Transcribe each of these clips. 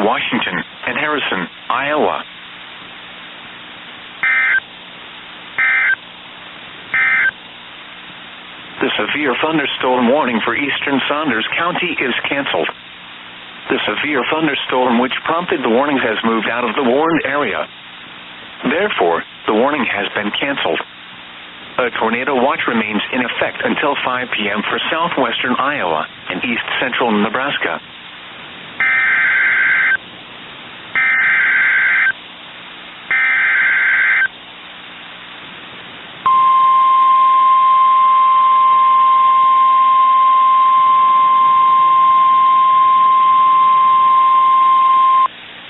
Washington, and Harrison, Iowa. The severe thunderstorm warning for eastern Saunders County is canceled. The severe thunderstorm which prompted the warning has moved out of the warned area. Therefore, the warning has been canceled. A tornado watch remains in effect until 5 p.m. for southwestern Iowa and east central Nebraska.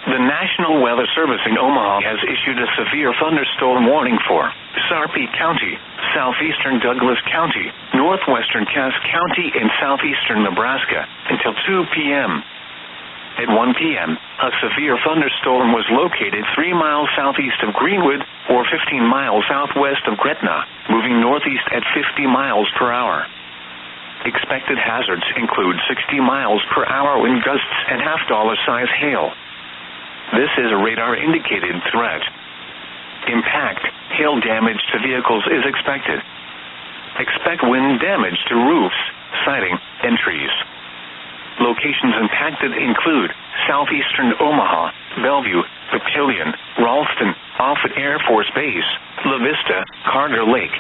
The National Weather Service in Omaha has issued a severe thunderstorm warning for Sarpy County, southeastern Douglas County, northwestern Cass County, and southeastern Nebraska until 2 p.m. At 1 p.m., a severe thunderstorm was located 3 miles southeast of Greenwood or 15 miles southwest of Gretna, moving northeast at 50 miles per hour. Expected hazards include 60 miles per hour wind gusts and half-dollar-size hail. This is a radar-indicated threat. Impact, hail damage to vehicles is expected. Expect wind damage to roofs, siding, and trees. Locations impacted include southeastern Omaha, Bellevue, Papillion, Ralston, Offutt Air Force Base, La Vista, Carter Lake,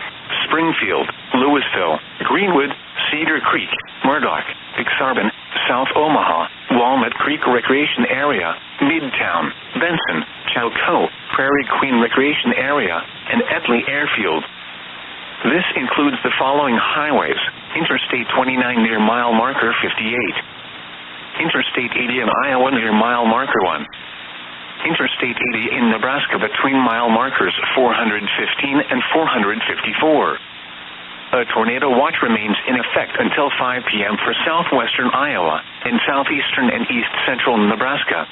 Springfield, Louisville, Greenwood, Cedar Creek, Murdoch, Exarban, South Omaha, Walnut Creek Recreation Area, Midtown, Benson, Chalco, Prairie Queen Recreation Area, and Etley Airfield. This includes the following highways: Interstate 29 near mile marker 58, Interstate 80 in Iowa near mile marker 1, Interstate 80 in Nebraska between mile markers 415 and 454. A tornado watch remains in effect until 5 p.m. for southwestern Iowa and southeastern and east central Nebraska.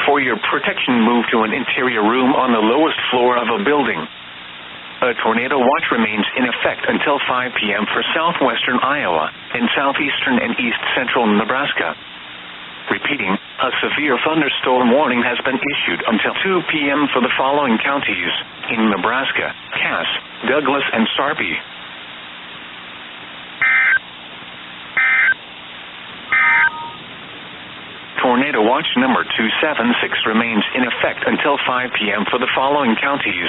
For your protection, move to an interior room on the lowest floor of a building. A tornado watch remains in effect until 5 p.m. for southwestern Iowa and southeastern and east central Nebraska. Repeating, a severe thunderstorm warning has been issued until 2 p.m. for the following counties in Nebraska: Cass, Douglas, and Sarpy. Tornado watch number 276 remains in effect until 5 p.m. for the following counties: